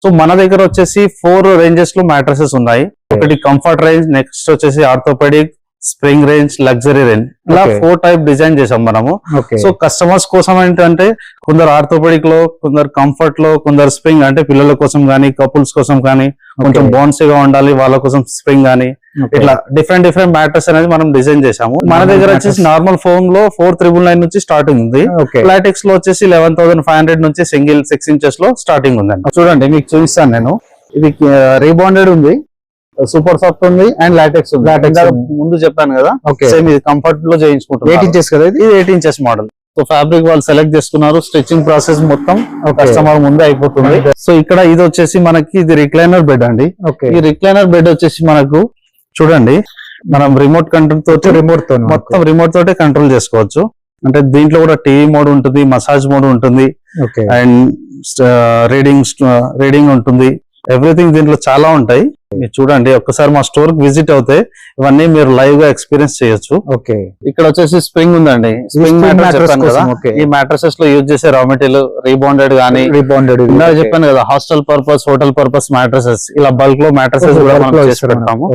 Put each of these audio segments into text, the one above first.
So మన దగ్గర వచ్చేసి 4 రేంజెస్ లో మ్యాట్రసెస్ ఉన్నాయి. ఒకటి కంఫర్ట్ రేంజ్, నెక్స్ట్ వచ్చేసి orthopaedic, spring range, luxury range, ఇలా 4 టైప్ డిజైన్ చేసాం మనము. సో కస్టమర్స్ కోసం ఏంటంటే కొందరు ఆర్థోపెడిక్ లో, కొందరు కంఫర్ట్ లో, కొందరు స్ప్రింగ్ అంటే పిల్లల కోసం కానీ కపుల్స్ కోసం కానీ కొంచెం బౌన్సీగా ఉండాలి వాళ్ళ కోసం స్ప్రింగ్ కానీ ఇట్లా డిఫరెంట్ మ్యాట్రస్ అనేది మనం డిజైన్ చేసాము. మన దగ్గర వచ్చేసి నార్మల్ ఫోమ్ లో 4,999 నుంచి స్టార్టింగ్ ఉంది. లాటెక్స్ లో వచ్చేసి 11,500 నుంచి సింగిల్ 6 ఇంచెస్ లో స్టార్టింగ్ ఉందండి. చూడండి మీకు చూపిస్తాను నేను. ఇది రీబాండెడ్ ఉంది, సూపర్ సాఫ్ట్ ఉంది అండ్ లాటెక్స్ ఉంది. ముందు చెప్పాను కదా, సేమ్ ఇది కంఫర్ట్ లో చేయించుకుంటాం. 8 ఇంచెస్ కదా, ఇది 8 ఇంచెస్ మోడల్. సో ఫ్యాబ్రిక్ వాళ్ళు సెలెక్ట్ చేసుకున్నారు, స్టిచ్చింగ్ ప్రాసెస్ మొత్తం కస్టమర్ ముందే అయిపోతుంది. సో ఇక్కడ ఇది వచ్చేసి మనకి ఇది రిక్లైనర్ బెడ్ అండి. ఈ రిక్లైనర్ బెడ్ వచ్చేసి మనకు చూడండి మనం రిమోట్ కంట్రోల్ తోటి మొత్తం రిమోట్ తోటి కంట్రోల్ చేసుకోవచ్చు. అంటే దీంట్లో కూడా టీవీ మోడ్ ఉంటుంది, మసాజ్ మోడ్ ఉంటుంది అండ్ రీడింగ్ ఉంటుంది. ఎవ్రీథింగ్ దీంట్లో చాలా ఉంటాయి. మీరు చూడండి, ఒక్కసారి మా స్టోర్ కి విజిట్ అవుతే ఇవన్నీ మీరు లైవ్ గా ఎక్స్పీరియన్స్ చేయొచ్చు. ఇక్కడ వచ్చేసి స్ప్రింగ్ ఉందండి. స్ప్రింగ్ చెప్పాను కదా, ఈ మ్యాట్రసెస్ లో యూజ్ చేసే రా మెటీరియల్ రీబాండెడ్ గానీ, చెప్పాను కదా hostel purpose, hotel purpose mattresses, ఇలా బల్క్ లో మ్యాట్రసెస్ కూడా మనం చేసి పెడతాము.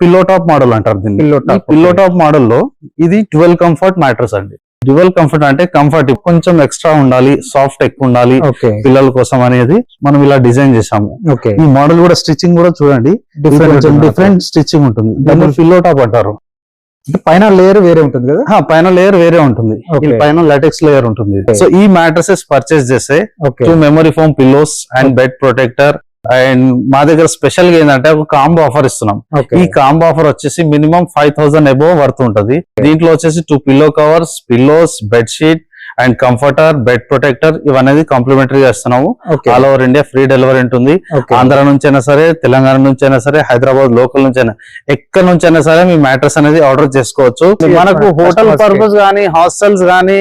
పిల్లో టాప్ మోడల్ అంటారు దీన్ని. పిల్లో టాప్ మోడల్ లో ఇది 12 కంఫర్ట్ మ్యాట్రస్ అండి. డ్యువల్ కంఫర్ట్ అంటే కంఫర్ట్ కొంచెం ఎక్స్ట్రా ఉండాలి, సాఫ్ట్ ఎక్కువ ఉండాలి పిల్లల కోసం అనేది మనం ఇలా డిజైన్ చేసాము. ఈ మోడల్ కూడా స్టిచ్చింగ్ కూడా చూడండి డిఫరెంట్ స్టిచ్చింగ్ ఉంటుంది. దాన్ని పిల్లో టాప్ అంటారు. పైన లేయర్ వేరే ఉంటుంది కదా? పైన లేయర్ వేరే ఉంటుంది, పైన లాటెక్స్ లేయర్ ఉంటుంది. సో ఈ మ్యాట్రసెస్ పర్చేస్ చేస్తే 2 memory foam pillows and bed protector and మా దగ్గర స్పెషల్ గా ఏంటంటే ఒక కాంబో ఆఫర్ ఇస్తున్నాం. ఈ కాంబో ఆఫర్ వచ్చేసి మినిమం 5,000 అబోవ్ వర్త్ ఉంటుంది. దీంట్లో వచ్చేసి 2 pillow covers, pillows, bed sheet and comforter, bed protector ఇవన్నీ కాంప్లిమెంటరీ చేస్తున్నాము. All over India free delivery ఉంటుంది. ఆంధ్ర నుంచి అయినా సరే, తెలంగాణ నుంచి అయినా సరే, హైదరాబాద్ లోకల్ నుంచి అయినా, ఎక్కడ నుంచి అయినా సరే మీ మ్యాట్రస్ అనేది ఆర్డర్ చేసుకోవచ్చు. మనకు హోటల్ పర్పస్ గానీ, హాస్టల్స్ గానీ,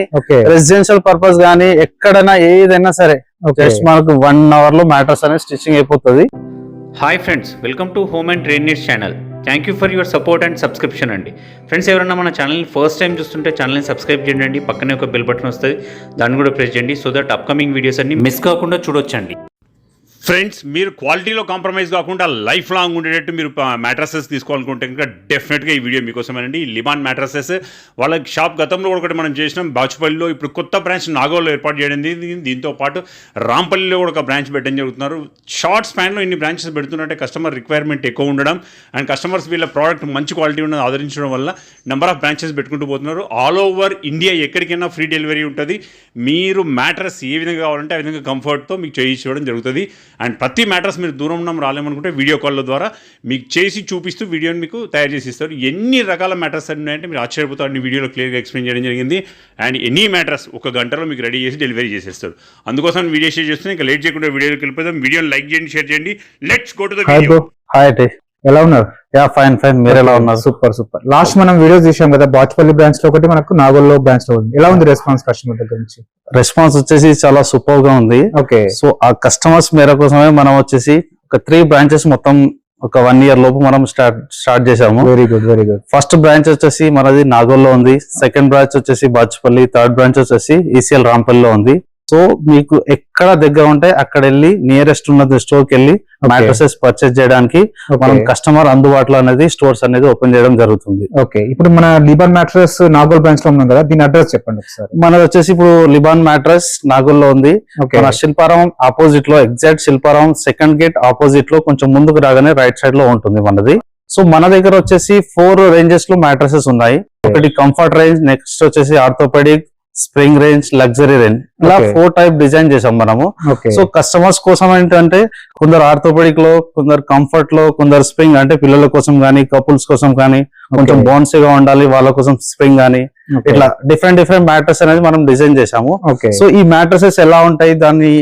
రెసిడెన్షియల్ పర్పస్ గానీ, ఎక్కడైనా ఏదైనా సరే జస్ట్ మనకు 1 hour లో మ్యాట్రస్ అనేది స్టిచ్చింగ్ అయిపోతుంది. Hi friends, welcome to home and trade needs channel. Thank you for your support and subscription అండి. ఫ్రెండ్స్, ఎవరైనా మన ఛానల్ని ఫస్ట్ టైం చూస్తుంటే ఛానల్ని సబ్స్క్రైబ్ చేయండి. పక్కనే ఒక బెల్ బటన్ వస్తుంది, దాన్ని కూడా ప్రెస్ చేయండి. సో దట్ అప్కమింగ్ వీడియోస్ అన్ని మిస్ కాకుండా చూడొచ్చండి. ఫ్రెండ్స్, మీరు క్వాలిటీలో కాంప్రమైజ్ కాకుండా లైఫ్ లాంగ్ ఉండేటట్టు మీరు మ్యాట్రసెస్ తీసుకోవాలనుకుంటే కనుక డెఫినెట్గా ఈ వీడియో మీకోసమేనండి. లిబాన్ మ్యాట్రసెస్ వాళ్ళ షాప్ గతంలో కూడా ఒకటి మనం చేసినాం బాచుపల్లిలో. ఇప్పుడు కొత్త బ్రాంచ్ నాగోల్లో ఏర్పాటు చేయడం. దీంతో పాటు రాంపల్లిలో కూడా ఒక బ్రాంచ్ పెట్టడం జరుగుతున్నారు. షార్ట్ స్పాన్లో ఇన్ని బ్రాంచెస్ పెడుతున్నట్టే కస్టమర్ రిక్వైర్మెంట్ ఎక్కువ ఉండడం అండ్ కస్టమర్స్ వీళ్ళ ప్రోడక్ట్ మంచి క్వాలిటీ ఉన్నది ఆదరించడం వల్ల నెంబర్ ఆఫ్ బ్రాంచెస్ పెట్టుకుంటూ పోతున్నారు. ఆల్ ఓవర్ ఇండియా ఎక్కడికైనా ఫ్రీ డెలివరీ ఉంటుంది. మీరు మ్యాట్రస్ ఏ విధంగా కావాలంటే ఆ విధంగా కంఫర్ట్తో మీకు చేయించడం జరుగుతుంది. అండ్ ప్రతి మ్యాట్రస్ మీరు దూరం ఉన్నాం రాలేమనుకుంటే వీడియో కాల్ ద్వారా మీకు చేసి చూపిస్తూ వీడియోని మీకు తయారు చేసి ఇస్తారు. ఎన్ని రకాల మ్యాట్రస్ ఉన్నాయంటే మీరు ఆశ్చర్యపోతారు. అన్ని వీడియోలో క్లియర్గా ఎక్స్ప్లెయిన్ చేయడం జరిగింది. అండ్ ఎనీ మ్యాట్రస్ 1 గంటలో మీకు రెడీ చేసి డెలివరీ చేసేస్తారు. అందుకోసం వీడియో షేర్ చేస్తున్నాను. ఇంకా లేట్ చేయకుండా వీడియోకి వెళ్ళిపోతాం. వీడియోని లైక్ చేయండి, షేర్ చేయండి. Let's go to the video. ఎలా ఉన్నారు? ఫైన్ మీరు ఎలా ఉన్నారు? సూపర్. లాస్ట్ మనం వీడియో చూసాం కదా, బాచుపల్లి బ్రాంచ్ లో ఒకటి, మనకు నాగోల్లో బ్రాంచ్ లో ఉంది. ఎలా ఉంది రెస్పాన్స్ కస్టమర్ దగ్గర నుంచి? రెస్పాన్స్ వచ్చేసి చాలా సూపర్ గా ఉంది. సో ఆ కస్టమర్స్ మేర కోసమే మనం వచ్చేసి ఒక 3 బ్రాంచెస్ మొత్తం ఒక 1 year లోపు మనం స్టార్ట్ చేసాము. Very good. ఫస్ట్ బ్రాంచ్ వచ్చేసి మనది నాగోల్లో ఉంది, సెకండ్ బ్రాంచ్ వచ్చేసి బాచుపల్లి, థర్డ్ బ్రాంచ్ వచ్చేసి ఈసీఎల్ రాంపల్లిలో ఉంది. సో మీకు ఎక్కడ దగ్గర ఉంటే అక్కడ వెళ్ళి నియరెస్ట్ ఉన్న స్టోర్ కి వెళ్ళి మ్యాట్రసెస్ పర్చేస్ చేయడానికి మనం కస్టమర్ అందుబాటులో అనేది స్టోర్స్ అనేది ఓపెన్ చేయడం జరుగుతుంది. ఇప్పుడు మన లిబాన్ మ్యాట్రస్ నాగోల్ బ్రాంచ్ లో ఉన్నాం కదా, దీని అడ్రస్ చెప్పండి ఒకసారి. మనది వచ్చేసి ఇప్పుడు లిబాన్ మ్యాట్రస్ నాగోల్లో ఉంది. మన శిల్పారావం ఆపోజిట్ లో, ఎగ్జాక్ట్ శిల్పారావం సెకండ్ గేట్ ఆపోజిట్ లో కొంచెం ముందుకు రాగానే రైట్ సైడ్ లో ఉంటుంది మనది. సో మన దగ్గర వచ్చేసి 4 రేంజెస్ లో మ్యాట్రసెస్ ఉన్నాయి. ఒకటి కంఫర్ట్ రేంజ్, నెక్స్ట్ వచ్చేసి orthopaedic, spring range, luxury range, ఇలా 4 టైప్ డిజైన్ చేసాం మనము. సో కస్టమర్స్ కోసం ఏంటంటే కొందరు ఆర్థోపెడిక్ లో, కొందరు కంఫర్ట్ లో, కొందరు స్ప్రింగ్ అంటే పిల్లల కోసం కానీ కపుల్స్ కోసం కానీ కొంచెం బౌన్సీగా ఉండాలి వాళ్ళ కోసం స్ప్రింగ్ కానీ ఇట్లా డిఫరెంట్ మ్యాట్రస్ అనేది మనం డిజైన్ చేసాము. సో ఈ మ్యాట్రసెస్ ఎలా ఉంటాయి, దాని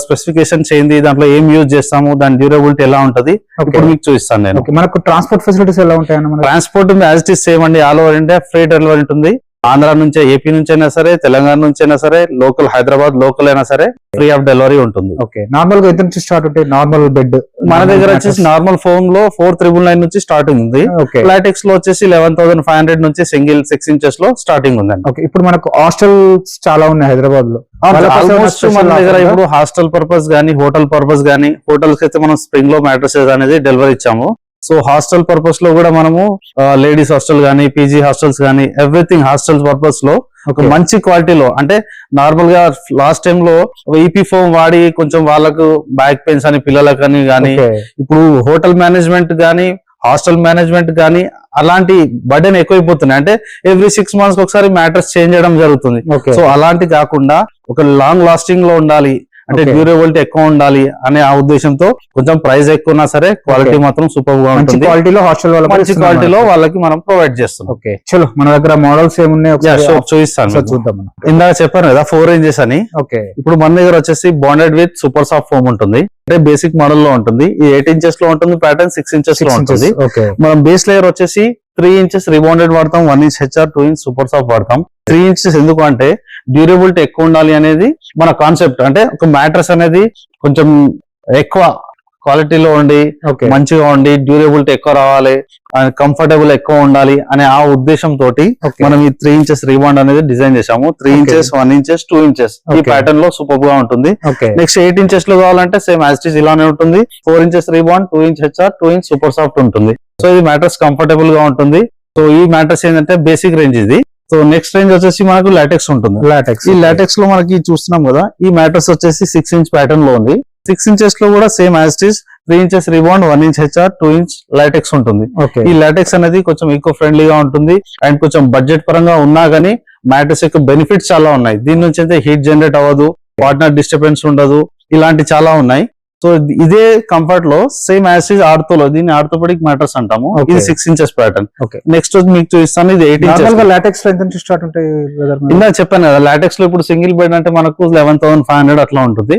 స్పెసిఫికేషన్స్ ఏంది, దాంట్లో ఏం యూజ్ చేస్తాము, దాని డ్యూరబిలిటీ ఎలా ఉంటది ఇప్పుడు మీకు చూపిస్తాను నేను. మనకు ట్రాన్స్పోర్ట్ ఫెసిలిటీస్ ఎలా ఉంటాయి? Transport as it is same అండి. All over India free delivery ఉంటుంది. ఆంధ్ర నుంచే, ఏపీ నుంచి అయినా సరే, తెలంగాణ నుంచి అయినా సరే, లోకల్ హైదరాబాద్ లోకల్ అయినా సరే ఫ్రీ ఆఫ్ డెలివరీ ఉంటుంది. ఓకే, నార్మల్ గా ఎంత నుంచి స్టార్ట్ ఉంటాయి? నార్మల్ బెడ్ మన దగ్గర వచ్చేసి నార్మల్ ఫోమ్ లో 4999 నుంచి స్టార్టింగ్ ఉంది. ఓకే, లాటెక్స్ లో వచ్చేసి 11,500 నుంచి సింగిల్ 6 inches లో స్టార్టింగ్ ఉందండి. ఓకే. ఇప్పుడు మనకు హాస్టల్స్ చాలా ఉన్నాయి హైదరాబాద్ లో. ఆల్మోస్ట్ మన దగ్గర ఇప్పుడు హాస్టల్ పర్పస్ గానీ, హోటల్ పర్పస్ గానీ, హోటల్స్ అయితే మనం స్ప్రింగ్ లో మ్యాట్రసెస్ అనేది డెలివరీ ఇచ్చాము. సో హాస్టల్ పర్పస్ లో కూడా మనము లేడీస్ హాస్టల్ గానీ, పీజీ హాస్టల్స్ గానీ, ఎవ్రీథింగ్ హాస్టల్ పర్పస్ లో ఒక మంచి క్వాలిటీలో, అంటే నార్మల్ గా లాస్ట్ టైం లో ఈపీ ఫోమ్ వాడి కొంచెం వాళ్ళకు బ్యాక్ పెయిన్స్ అని పిల్లలకు అని గానీ, ఇప్పుడు హోటల్ మేనేజ్మెంట్ గానీ, హాస్టల్ మేనేజ్మెంట్ గానీ అలాంటి బర్డెన్ ఎక్కువైపోతున్నాయి. అంటే ఎవ్రీ 6 months ఒకసారి మ్యాట్రస్ చేంజ్ చేయడం జరుగుతుంది. సో అలాంటి కాకుండా ఒక లాంగ్ లాస్టింగ్ లో ఉండాలి, అంటే డ్యూరబిలిటీ ఎక్కువ ఉండాలి అనే ఆ ఉద్దేశంతో కొంచెం ప్రైస్ ఎక్కువ ఉన్నా సరే క్వాలిటీ మాత్రం సూపర్ గా ఉంటుంది. క్వాలిటీలో హాస్టల్ మంచి క్వాలిటీలో వాళ్ళకి మనం ప్రొవైడ్ చేస్తాం. ఓకే, చలో మన దగ్గర మోడల్స్ ఏమున్నాయి చూపిస్తాను. చూద్దాం మనం. ఇందాక చెప్పాను కదా 4 ranges అని. ఓకే, ఇప్పుడు మన దగ్గర వచ్చేసి bonded with super soft foam ఉంటుంది. అంటే బేసిక్ మోడల్ లో ఉంటుంది. ఈ 8 inches లో ఉంటుంది ప్యాటర్న్, 6 inches లో ఉంటుంది. మనం బేస్ లేయర్ వచ్చేసి 3 inches రిబౌండెడ్ వాడతాం, 1 inch HR, 2 inch super soft వాడతాం. 3 inches ఎందుకు అంటే డ్యూరబిలిటీ ఎక్కువ ఉండాలి అనేది మన కాన్సెప్ట్. అంటే ఒక మ్యాట్రస్ అనేది కొంచెం ఎక్కువ క్వాలిటీలో ఉండి మంచిగా ఉండి డ్యూరబిలిటీ ఎక్కువ రావాలి, కంఫర్టబుల్ ఎక్కువ ఉండాలి అనే ఆ ఉద్దేశంతో మనం ఈ 3 inches రీబాండ్ అనేది డిజైన్ చేసాము. 3 inches, 1 inches, 2 inches ఈ ప్యాటర్న్ లో సూపర్ గా ఉంటుంది. నెక్స్ట్ 8 inches లో కావాలంటే సేమ్ యాజ్ ఇట్ ఈస్ ఇలానే ఉంటుంది. 4 inches రీబాండ్, 2 inch HR, 2 inch super soft ఉంటుంది. సో ఇది మ్యాట్రస్ కంఫర్టబుల్ గా ఉంటుంది. సో ఈ మ్యాట్రస్ ఏంటంటే బేసిక్ రేంజ్ ఇది. సో నెక్స్ట్ రేంజ్ వచ్చేసి మనకు లాటెక్స్ ఉంటుంది. ఈ లాటెక్స్ లో మనకి చూస్తున్నాం కదా, ఈ మ్యాట్రస్ వచ్చేసి 6 inch ప్యాటర్న్ లో ఉంది. 6 inches లో కూడా same as it is 3 inches రీబాండ్, 1 inch HR, 2 inch LaTeX ఉంటుంది. ఈ లాటెక్స్ అనేది కొంచెం ఈకో ఫ్రెండ్లీగా ఉంటుంది అండ్ కొంచెం బడ్జెట్ పరంగా ఉన్నా గానీ మ్యాట్రస్ యొక్క బెనిఫిట్స్ చాలా ఉన్నాయి. దీని నుంచి అయితే హీట్ జనరేట్ అవ్వదు, పార్ట్నర్ డిస్టర్బెన్స్ ఉండదు, ఇలాంటి చాలా ఉన్నాయి. సో ఇదే కంఫర్ట్ లో సేమ్ యాజ్ ఇస్ ఆర్థోలో, దీన్ని ఆర్థోపెడిక్ మ్యాట్రస్ అంటాము. ఇది 6 inches ప్యాటర్న్. నెక్స్ట్ మీకు చూపిస్తాను, ఇది 8 inches. లాటెక్స్ లో ఎంత స్టార్ట్ ఉంటాయి? ఇందాక చెప్పాను కదా, లాటెక్స్ లో ఇప్పుడు సింగిల్ బెడ్ అంటే మనకు 11,500 అట్లా ఉంటుంది.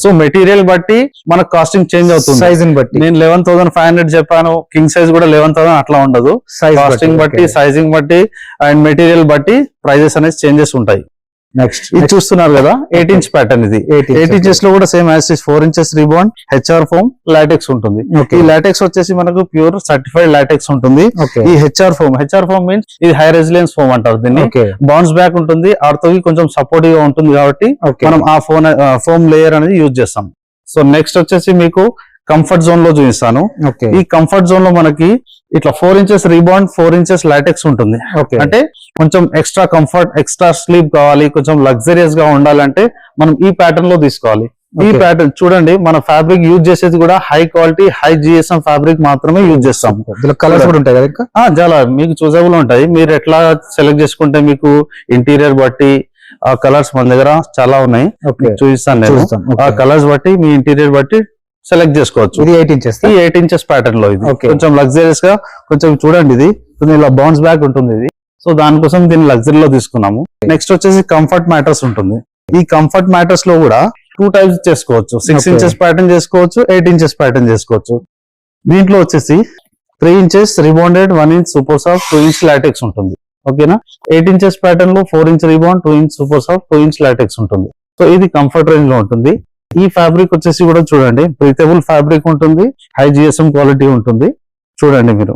సో మెటీరియల్ బట్టి మనకు కాస్టింగ్ చేంజ్ అవుతుంది, సైజ్ బట్టి. నేను 11,500 చెప్పాను, కింగ్ సైజ్ కూడా 11,000 అట్లా ఉండదు. కాస్టింగ్ బట్టి, సైజింగ్ బట్టి అండ్ మెటీరియల్ బట్టి ప్రైజెస్ అనేది చేంజెస్ ఉంటాయి. నెక్స్ట్ ఇది చూస్తున్నారు కదా, 8 inch ప్యాటర్న్. ఇది 8 inches లో కూడా same as 4 inches రీబాండ్, HR foam, LaTeX ఉంటుంది. ఈ లాటెక్స్ వచ్చేసి మనకు ప్యూర్ సర్టిఫైడ్ లాటెక్స్ ఉంటుంది. ఈ HR ఫోమ్ మీన్స్ ఇది హై రెసిలియన్స్ ఫోమ్ అంటారు దీన్ని. బౌన్స్ బ్యాక్ ఉంటుంది, ఆర్థోకి కొంచెం సపోర్టివ్ గా ఉంటుంది కాబట్టి మనం ఆ ఫోమ్ లేయర్ అనేది యూజ్ చేస్తాం. సో నెక్స్ట్ వచ్చేసి మీకు కంఫర్ట్ జోన్ లో చూపిస్తాను. ఈ కంఫర్ట్ జోన్ లో మనకి ఇట్లా 4 inches రీబాండ్, 4 inches లాటెక్స్ ఉంటుంది. అంటే కొంచెం ఎక్స్ట్రా కంఫర్ట్, ఎక్స్ట్రా స్లీప్ కావాలి, కొంచెం లగ్జరియస్ గా ఉండాలంటే మనం ఈ ప్యాటర్న్ లో తీసుకోవాలి. ఈ ప్యాటర్న్ చూడండి, మన ఫ్యాబ్రిక్ యూజ్ చేసేది కూడా high quality, high GSM fabric మాత్రమే యూజ్ చేస్తాం. కలర్స్ కూడా ఉంటాయి కదా, చాలా మీకు చూసబుల్ ఉంటాయి. మీరు ఎట్లా సెలెక్ట్ చేసుకుంటే మీకు ఇంటీరియర్ బట్టి ఆ కలర్స్ మన దగ్గర చాలా ఉన్నాయి, చూపిస్తాను నేను. ఆ కలర్స్ బట్టి మీ ఇంటీరియర్ బట్టి సెలెక్ట్ చేసుకోవచ్చు. ఇది 8 inches. ఈ 8 inches ప్యాటర్న్ లో ఇది కొంచెం లగ్జరియస్ గా, కొంచెం చూడండి ఇది ఇలా బౌన్స్ బ్యాక్ ఉంటుంది ఇది. సో దానికోసం దీన్ని లగ్జరీలో తీసుకున్నాము. నెక్స్ట్ వచ్చేసి కంఫర్ట్ మ్యాట్రస్ ఉంటుంది. ఈ కంఫర్ట్ మ్యాట్రస్ లో కూడా 2 types చేసుకోవచ్చు. 6 inches ప్యాటర్న్ చేసుకోవచ్చు, 8 inches ప్యాటర్న్ చేసుకోవచ్చు. దీంట్లో వచ్చేసి 3 inches rebonded, 1 inch super soft, 2 inch LaTeX ఉంటుంది. ఓకేనా. 8 inches ప్యాటర్న్ లో 4 inch rebound, 2 inch super soft, 2 inch LaTeX ఉంటుంది. సో ఇది కంఫర్ట్ రేంజ్ లో ఉంటుంది. ఈ ఫ్యాబ్రిక్ వచ్చేసి కూడా చూడండి, బ్రీతబుల్ ఫ్యాబ్రిక్ ఉంటుంది, హై GSM క్వాలిటీ ఉంటుంది. చూడండి మీరు,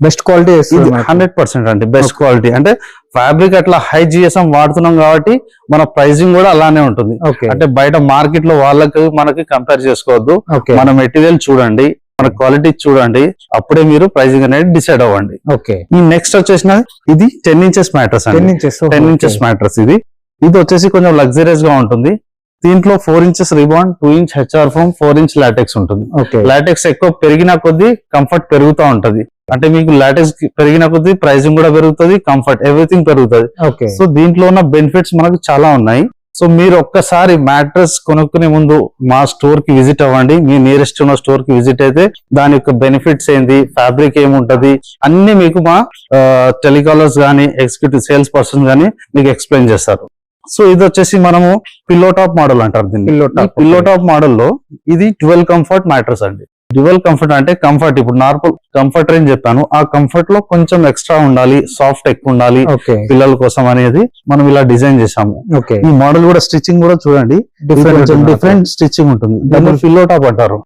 బెస్ట్ క్వాలిటీ 100% అండి, బెస్ట్ క్వాలిటీ. అంటే ఫ్యాబ్రిక్ అట్లా హై GSM వాడుతున్నాం కాబట్టి మన ప్రైసింగ్ కూడా అలానే ఉంటుంది. అంటే బయట మార్కెట్ లో వాళ్ళకి మనకి కంపేర్ చేసుకోవద్దు. మన మెటీరియల్ చూడండి, మన క్వాలిటీ చూడండి, అప్పుడే మీరు ప్రైసింగ్ అనేది డిసైడ్ అవ్వండి. ఈ నెక్స్ట్ వచ్చేసిన ఇది 10 inches మ్యాట్రస్ అండి. 10 inches మ్యాట్రస్ ఇది వచ్చేసి కొంచెం లగ్జరియస్ గా ఉంటుంది. దీంట్లో 4 inches రిబాండ్, 2 inch HR foam, 4 inch LaTeX ఉంటుంది. లాటెక్స్ ఎక్కువ పెరిగిన కొద్దీ కంఫర్ట్ పెరుగుతూ ఉంటది. అంటే మీకు లాటెక్స్ పెరిగిన కొద్దీ ప్రైసింగ్ కూడా పెరుగుతుంది, కంఫర్ట్ ఎవ్రీథింగ్ పెరుగుతుంది. సో దీంట్లో ఉన్న బెనిఫిట్స్ మనకు చాలా ఉన్నాయి. సో మీరు ఒక్కసారి మ్యాట్రస్ కొనుక్కునే ముందు మా స్టోర్ కి విజిట్ అవ్వండి. మీ నియరెస్ట్ ఉన్న స్టోర్ కి విజిట్ అయితే దాని యొక్క బెనిఫిట్స్ ఏంది, ఫ్యాబ్రిక్ ఏముంటది అన్ని మీకు మా టెలికాలర్స్ గానీ, ఎగ్జిక్యూటివ్ సేల్స్ పర్సన్ గానీ మీకు ఎక్స్ప్లెయిన్ చేస్తారు. సో ఇది వచ్చేసి మనము పిల్లో టాప్ మోడల్ అంటారు దీన్ని. పిల్లో టాప్ మోడల్ లో ఇది 12 కంఫర్ట్ మ్యాట్రస్ అండి. డ్యువల్ కంఫర్ట్ అంటే కంఫర్ట్ ఇప్పుడు నార్మల్ కంఫర్ట్ రేంజ్ చెప్పాను, ఆ కంఫర్ట్ లో కొంచెం ఎక్స్ట్రా ఉండాలి, సాఫ్ట్ ఎక్కువ ఉండాలి ఓకే పిల్లల కోసం అనేది మనం ఇలా డిజైన్ చేసాము. ఓకే ఈ మోడల్ కూడా స్టిచ్చింగ్ కూడా చూడండి, డిఫరెంట్ స్టిచ్చింగ్ ఉంటుంది. దీన్ని పిల్లో టాప్ అంటారు.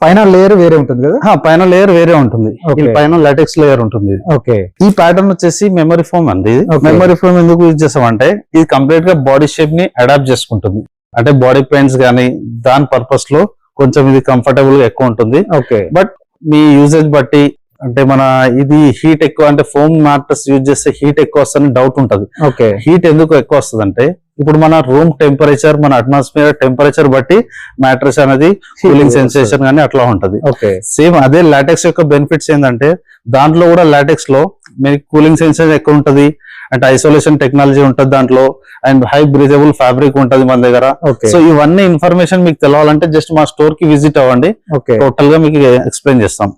పైన లేయర్ వేరే ఉంటుంది కదా. పైన లేయర్ వేరే ఉంటుంది, Okay. ఈ పైన లాటెక్స్ లేయర్ ఉంటుంది. ఓకే ఈ ప్యాటర్న్ వచ్చేసి మెమరీ ఫోమ్ అండి. Okay. మెమరీ ఫోమ్ ఎందుకు యూజ్ చేస్తామంటే ఇది కంప్లీట్ గా బాడీ షేప్ ని అడాప్ట్ చేసుకుంటుంది. అంటే బాడీ పెయిన్స్ గానీ దాని పర్పస్ లో కొంచెం ఇది కంఫర్టబుల్ గా ఎక్కువ ఉంటుంది. ఓకే బట్ మీ యూజేజ్ బట్టి అంటే మన ఇది హీట్ ఎక్కువ అంటే ఫోమ్ మ్యాట్రస్ యూజ్ చేస్తే హీట్ ఎక్కువ వస్తుందని డౌట్ ఉంటది. ఓకే హీట్ ఎందుకు ఎక్కువ వస్తుంది అంటే ఇప్పుడు మన రూమ్ టెంపరేచర్, మన అట్మాస్ఫియర్ టెంపరేచర్ బట్టి మ్యాట్రస్ అనేది కూలింగ్ సెన్సేషన్ గానీ అట్లా ఉంటది. ఓకే సేమ్ అదే లాటెక్స్ యొక్క బెనిఫిట్స్ ఏంటంటే దాంట్లో కూడా లాటెక్స్ లో మీకు కూలింగ్ సెన్సేషన్ ఎక్కువ ఉంటది, అంటే ఐసోలేషన్ టెక్నాలజీ ఉంటది దాంట్లో, అండ్ హై బ్రీజబుల్ ఫ్యాబ్రిక్ ఉంటది మన దగ్గర. ఓకే సో ఇవన్నీ ఇన్ఫర్మేషన్ మీకు తెలవాలంటే జస్ట్ మా స్టోర్ కి విజిట్ అవ్వండి, ఓకే టోటల్ గా మీకు ఎక్స్ప్లెయిన్ చేస్తాం.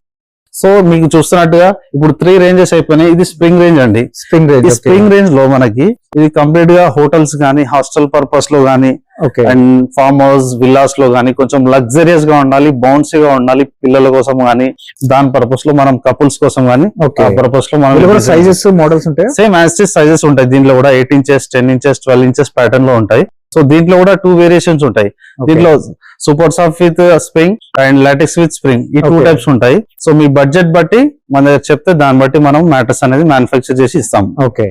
సో మీకు చూస్తున్నట్టుగా ఇప్పుడు 3 ranges అయిపోయినాయి. ఇది స్ప్రింగ్ రేంజ్ అండి. స్ప్రింగ్ ఈ రేంజ్ స్ప్రింగ్ రేంజ్ లో మనకి ఇది కంప్లీట్ గా హోటల్స్ గానీ, హాస్టల్ పర్పస్ లో గానీ, okay and farm house villas లో గానీ కొంచెం లగ్జరియస్ గా ఉండాలి, బౌన్సీ గా ఉండాలి పిల్లల కోసం గానీ, దాని పర్పస్ లో మనం కపుల్స్ కోసం గానీ ఓకే ఆ పర్పస్ లో మనం సైజెస్ మోడల్స్ ఉంటాయి. సేమ్ యాజ్ సైజెస్ ఉంటాయి. దీంట్లో కూడా 8 inches, 10 inches, 12 inches ప్యాటర్న్ లో ఉంటాయి. సో దీంట్లో కూడా 2 వేరియేషన్స్ ఉంటాయి. దీంట్లో super soft with spring and LaTeX with spring, ఈ 2 Okay. టైప్స్ ఉంటాయి. సో మీ బడ్జెట్ బట్టి మన దగ్గర చెప్తే దాన్ని బట్టి మనం మ్యాట్రస్ అనేది మ్యానుఫ్యాక్చర్ చేసి ఇస్తాం. ఓకే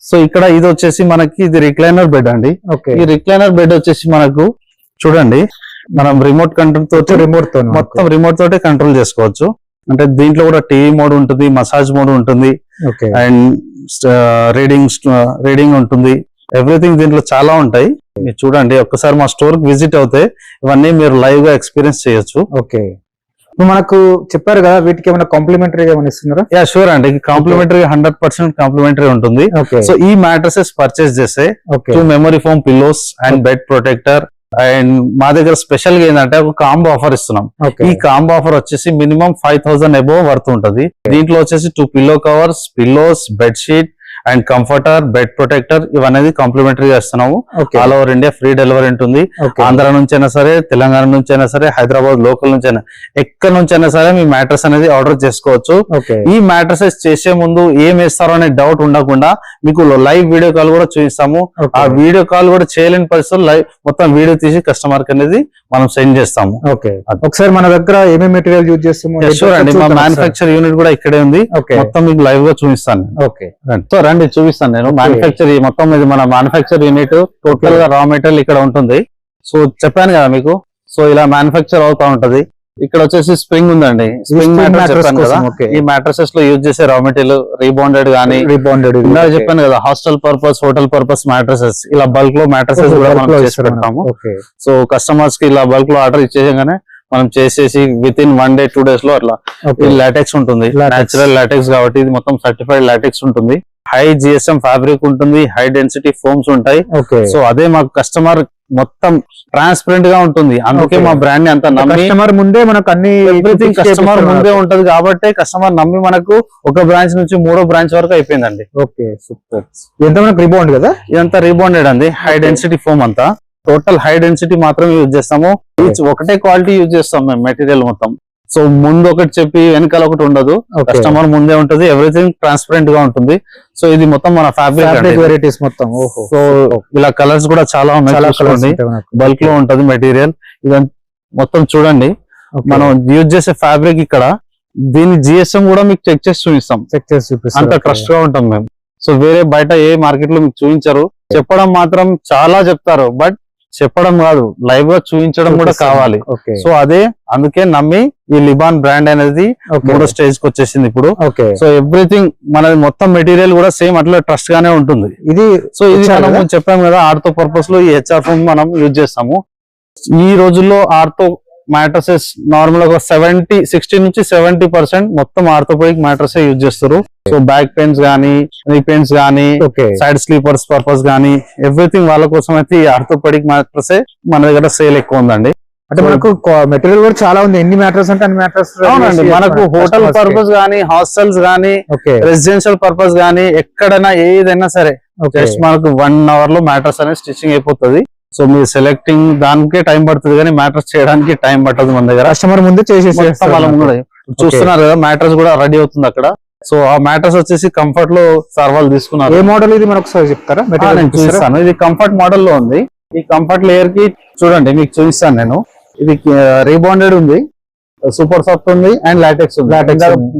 సో ఇక్కడ ఇది వచ్చేసి మనకి ఇది రిక్లైనర్ బెడ్ అండి. ఓకే ఈ రిక్లైనర్ బెడ్ వచ్చేసి మనకు చూడండి మనం రిమోట్ కంట్రోల్ తో రిమోట్ తో మొత్తం రిమోట్ తోటే కంట్రోల్ చేసుకోవచ్చు. అంటే దీంట్లో కూడా టీవీ మోడ్ ఉంటుంది, మసాజ్ మోడ్ ఉంటుంది, ఓకే అండ్ రీడింగ్ ఉంటుంది. ఎవ్రీథింగ్ దీంట్లో చాలా ఉంటాయి. మీరు చూడండి ఒక్కసారి మా స్టోర్ కి విజిట్ అవుతే ఇవన్నీ మీరు లైవ్ గా ఎక్స్పీరియన్స్ చేయొచ్చు. ఓకే మనకు చెప్పారు కదా వీటికి ఏమైనా కాంప్లిమెంటరీ ఏమైనా ఇస్తున్నారా? యా షూర్ అండి, కాంప్లిమెంటరీ 100% కాంప్లిమెంటరీ ఉంటుంది. ఓకే సో ఈ మ్యాట్రసెస్ పర్చేస్ చేస్తే okay 2 memory foam pillows and bed protector, and మా దగ్గర స్పెషల్ గా ఏంటంటే ఒక కాంబో ఆఫర్ ఇస్తున్నాం. ఓకే ఈ కాంబో ఆఫర్ వచ్చేసి మినిమం 5000 అబోవ్ వర్త్ ఉంటది. దీంట్లో వచ్చేసి 2 pillow covers, pillows, bed sheet and comforter, bed protector ఇవన్నీ కాంప్లిమెంటరీగా ఇస్తున్నాము. Okay all over India free delivery ఉంటుంది. ఓకే ఆంధ్ర నుంచి అయినా సరే, తెలంగాణ నుంచి అయినా సరే, హైదరాబాద్ లోకల్ నుంచి అయినా ఎక్కడి నుంచి అయినా సరే మీ మ్యాట్రస్ అనేది ఆర్డర్ చేసుకోవచ్చు. ఓకే ఈ మ్యాట్రసెస్ చేసే ముందు ఏం వేస్తారో అనే డౌట్ ఉండకుండా మీకు లైవ్ వీడియో కాల్ కూడా చూపిస్తాము. ఆ వీడియో కాల్ కూడా చేయలేని పరిస్థితుల్లో లైవ్ మొత్తం వీడియో తీసి కస్టమర్ కి అనేది మనం సెండ్ చేస్తాము. ఓకే ఒకసారి మన దగ్గర ఏమేమి మెటీరియల్ యూజ్ చేస్తాము షూర్ అండి, మా మ్యానుఫ్యాక్చర్ యూనిట్ కూడా ఇక్కడే ఉంది. ఓకే మొత్తం మీకు లైవ్ గా చూపిస్తాను. ఓకే సో రండి చూపిస్తాను నేను. మ్యానుఫ్యాక్చర్ మొత్తం ఇది మన మ్యానుఫ్యాక్చర్ యూనిట్, టోటల్ గా రా మెటీరియల్ ఇక్కడ ఉంటుంది. సో చెప్పాను కదా మీకు, సో ఇలా మ్యానుఫ్యాక్చర్ అవుతా ఉంటది. ఇక్కడ వచ్చేసి స్ప్రింగ్ ఉందండి, స్ప్రింగ్ మ్యాట్రస్ చెప్పాను కదా. ఈ మ్యాట్రసెస్ లో యూజ్ చేసే రా మెటీరియల్ రీబౌండెడ్ గానీ, ఇందాక చెప్పాను కదా hostel purpose, hotel purpose mattresses, ఇలా బల్క్ లో మ్యాట్రసెస్ కూడా మనం చేసి పెడతాము. సో కస్టమర్స్ కి ఇలా బల్క్ లో ఆర్డర్ ఇచ్చేయగానే మనం చేసేసి విత్ ఇన్ 1 day 2 days లో అట్లా. ఇది లాటెక్స్ ఉంటుంది, నేచురల్ లాటెక్స్ కాబట్టి ఇది మొత్తం సర్టిఫైడ్ లాటెక్స్ ఉంటుంది. హై జిఎస్ఎం ఫ్యాబ్రిక్ ఉంటుంది, హై డెన్సిటీ ఫోమ్స్ ఉంటాయి. సో అదే మాకు కస్టమర్ మొత్తం ట్రాన్స్పరెంట్ గా ఉంటుంది. అందుకే మా బ్రాండ్ ని అంత నమ్మి కస్టమర్ ముందే మనకు అన్ని ఎవ్రీథింగ్ కస్టమర్ ముందే ఉంటది కాబట్టి కస్టమర్ నమ్మి మనకు ఒక బ్రాంచ్ నుంచి 3వ బ్రాంచ్ వరకు అయిపోయిందండి. Okay super. ఎంత మనకు రిబౌండ్ కదా, ఇదంతా రీబౌండెడ్ అండి, హై డెన్సిటీ ఫోమ్ అంతా. టోటల్ హై డెన్సిటీ మాత్రం యూజ్ చేస్తాము. ఒకటే క్వాలిటీ యూజ్ చేస్తాం మేము మెటీరియల్ మొత్తం. సో ముందు ఒకటి చెప్పి వెనకాల ఒకటి ఉండదు, కస్టమర్ ముందే ఉంటది, ఎవ్రీథింగ్ ట్రాన్స్పరెంట్ గా ఉంటుంది. సో ఇది మొత్తం మన ఫ్యాబ్రిక్ వెరైటీస్ మొత్తం. సో ఇలా కలర్స్ కూడా చాలా ఉన్నాయి, బల్క్ లో ఉంటది మెటీరియల్. ఇదంతా మొత్తం చూడండి, మనం యూజ్ చేసే ఫ్యాబ్రిక్ ఇక్కడ దీని జిఎస్ఎం కూడా మీకు చెక్ చేసి చూపిస్తాం. అంత ట్రస్ట్ గా ఉంటాం మేము. సో వేరే బయట ఏ మార్కెట్ లో మీకు చూపించరు, చెప్పడం మాత్రం చాలా చెప్తారు, బట్ చెప్పడం కాదు, లైవ్ గా చూపించడం కూడా కావాలి. సో అదే అందుకే నమ్మి ఈ లిబాన్ బ్రాండ్ అనేది 3వ స్టేజ్ కి వచ్చేసింది ఇప్పుడు. సో ఎవ్రీథింగ్ మనది మొత్తం మెటీరియల్ కూడా సేమ్ అట్లా ట్రస్ట్ గానే ఉంటుంది. ఇది సో ఇది మనం చెప్పాము కదా, ఆర్థో పర్పస్ లో ఈ హెచ్ఆర్ ఫోమ్ మనం యూజ్ చేస్తాము. ఈ రోజుల్లో ఆర్థో మ్యాట్రసెస్ నార్మల్ గా 60 నుంచి 70% మొత్తం ఆర్థోపెడిక్ మ్యాట్రస్ యూజ్ చేస్తారు. సో బ్యాక్ పెయిన్స్ గానీ, నీ పెయిన్స్ గానీ, సైడ్ స్లీపర్స్ పర్పస్ గానీ ఎవ్రీథింగ్ వాళ్ళ కోసం అయితే ఈ ఆర్థోపెడిక్ మ్యాట్రస్ మన దగ్గర సేల్ ఎక్కువ ఉందండి. అంటే మనకు మెటీరియల్ కూడా చాలా ఉంది. ఎన్ని మ్యాట్రస్ అంటే అన్ని మ్యాట్రస్. అవునండి, మనకు హోటల్ పర్పస్ గానీ, హాస్టల్స్ గానీ, రెసిడెన్షియల్ పర్పస్ గానీ, ఎక్కడైనా ఏదైనా సరే జస్ట్ మనకు 1 hour లో మ్యాట్రస్ అనేది స్టిచ్చింగ్ అయిపోతుంది. సో మీరు సెలెక్టింగ్ దానికే టైం పడుతుంది కానీ మ్యాట్రస్ చేయడానికి టైం పట్టదు మన దగ్గర. కస్టమర్ ముందు చేసేసి మొత్తం వాళ్ళ ముందు చూస్తున్నారు కదా మ్యాట్రస్ కూడా రెడీ అవుతుంది అక్కడ. సో ఆ మ్యాట్రస్ వచ్చేసి కంఫర్ట్ లో సార్ వాళ్ళు తీసుకున్నారు. ఏ మోడల్ ఇది మనకు ఒకసారి చెప్తారా? నేను చూపిస్తాను. ఇది కంఫర్ట్ మోడల్ లో ఉంది. ఈ కంఫర్ట్ లేయర్ కి చూడండి మీకు చూపిస్తాను నేను. ఇది రీబాండెడ్ ఉంది, సూపర్ సాఫ్ట్ ఉంది అండ్ లాటెక్స్ ఉంది.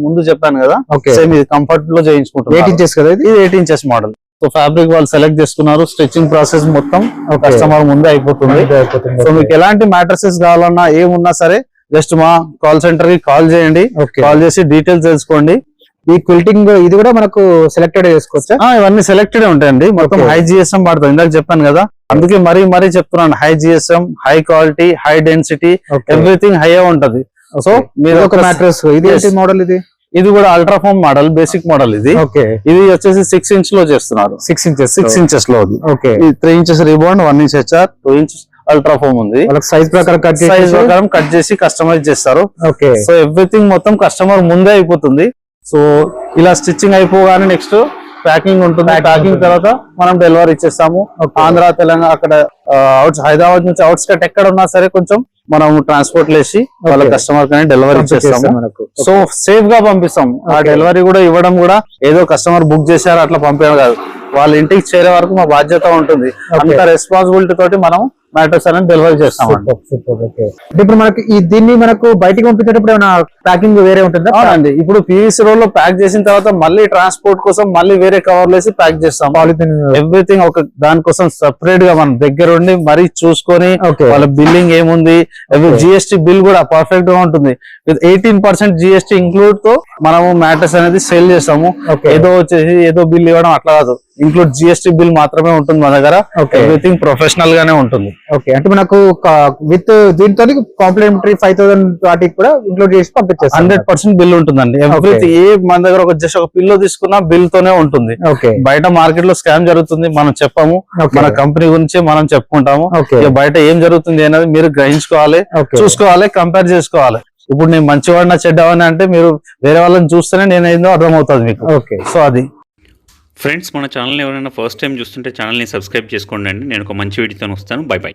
ముందు చెప్పాను కదా సేమ్ ఇది కంఫర్ట్ లో చేయించుకుంటారు. 8 ఇంచెస్ కదా ఇది? 8 ఇంచెస్ మోడల్. సో ఫ్యాబ్రిక్ వాళ్ళు సెలెక్ట్ చేసుకున్నారు. స్టిచ్చింగ్ ప్రాసెస్ మొత్తం కస్టమర్ ముందే అయిపోతుంది. సో మీకు ఎలాంటి మ్యాట్రసెస్ కావాలన్నా ఏమున్నా సరే జస్ట్ మా కాల్ సెంటర్ కి కాల్ చేయండి. కాల్ చేసి డీటెయిల్స్ తెలుసుకోండి. ఈ క్విల్టింగ్ ఇది కూడా మనకు సెలెక్టెడ్ చేసుకోవచ్చా? ఇవన్నీ సెలెక్టెడ్ ఉంటాయండి. మొత్తం హై జిఎస్ఎం వాడతాం, ఇందాక చెప్పాను కదా. అందుకే మరీ చెప్తున్నాను, high GSM, high quality, high density, everything high ఉంటది. సో మీరు ఒక మ్యాట్రస్ ఇది మోడల్ ఇది కూడా ultra foam model, basic model ఇది. ఇది వచ్చేసి 6 ఇంచ్ లో చేస్తున్నారు. 6 ఇంచెస్ లో. 3 inches rebound, 1 inch HR, 2 inch ultra foam ఉంది. సైజ్ ప్రకారం కట్ చేసి కస్టమైజ్ చేస్తారు. సో ఎవ్రీథింగ్ మొత్తం కస్టమర్ ముందే అయిపోతుంది. సో ఇలా స్టిచ్చింగ్ అయిపోగానే నెక్స్ట్ ప్యాకింగ్ ఉంటుంది. ప్యాకింగ్ తర్వాత మనం డెలివరీ ఇచ్చేస్తాము. ఆంధ్ర, తెలంగాణ, అక్కడ హైదరాబాద్ నుంచి అవుట్స్కట్ ఎక్కడ ఉన్నా సరే కొంచెం మనం ట్రాన్స్పోర్ట్ వేసి వాళ్ళ కస్టమర్ కానీ డెలివరీ ఇచ్చేస్తాము. సో సేఫ్ గా పంపిస్తాం. ఆ డెలివరీ కూడా ఇవ్వడం కూడా ఏదో కస్టమర్ బుక్ చేశారు అట్లా పంపేయడం కాదు. వాళ్ళ ఇంటికి చేరే వరకు మా బాధ్యత ఉంటుంది. అంత రెస్పాన్సిబిలిటీ తోటి మనం మ్యాట్రస్ అనేది డెలివరీ చేస్తామండి. ఇప్పుడు మనకి దీన్ని మనకు బయటికి పంపించేటప్పుడు ఏమైనా ప్యాకింగ్ వేరే ఉంటుందా? అవునండి. ఇప్పుడు పీవీసీ రోల్ లో ప్యాక్ చేసిన తర్వాత మళ్ళీ ట్రాన్స్పోర్ట్ కోసం మళ్ళీ వేరే కవర్ వేసి ప్యాక్ చేస్తాం. ఎవ్రీథింగ్ ఒక దానికోసం సెపరేట్ గా మనం దగ్గర ఉండి మరీ చూసుకొని వాళ్ళ బిల్లింగ్ ఏముంది, జిఎస్టీ బిల్ కూడా పర్ఫెక్ట్ గా ఉంటుంది. విత్ 18% జిఎస్టీ ఇంక్లూడ్ తో మనము మ్యాట్రస్ అనేది సేల్ చేస్తాము. ఏదో వచ్చేసి ఏదో బిల్ ఇవ్వడం అట్లా కాదు, ఇంక్లూడ్ జిఎస్టీ బిల్ మాత్రమే ఉంటుంది మన దగ్గర. ఎవ్రీథింగ్ ప్రొఫెషనల్ గానే ఉంటుంది. అంటే మనకు విత్ దీంతో కాంప్లిమెంటరీ 5,000 వాటికి కూడా ఇంక్లూడ్ చేసి పంపించేస్తాం. 100% బిల్ ఉంటుందండి. ఎవ్రీథింగ్ ఏ మన దగ్గర ఒక జస్ట్ ఒక పిల్లో తీసుకున్నా బిల్ తోనే ఉంటుంది. బయట మార్కెట్ లో స్కామ్ జరుగుతుంది, మనం చెప్పాము. మన కంపెనీ గురించి మనం చెప్పుకుంటాము. బయట ఏం జరుగుతుంది అనేది మీరు గ్రహించుకోవాలి, చూసుకోవాలి, కంపేర్ చేసుకోవాలి. ఇప్పుడు నేను మంచివాడినా చెడ్డవాడినా అంటే మీరు వేరే వాళ్ళని చూస్తేనే నేను ఏందో అర్థమవుతుంది మీకు. సో అది ఫ్రెండ్స్, మన ఛానల్ని ఎవరైనా ఫస్ట్ టైం చూస్తుంటే ఛానల్ని సబ్స్క్రైబ్ చేసుకోండి. నేను ఒక మంచి వీడియోతో వస్తాను. By by.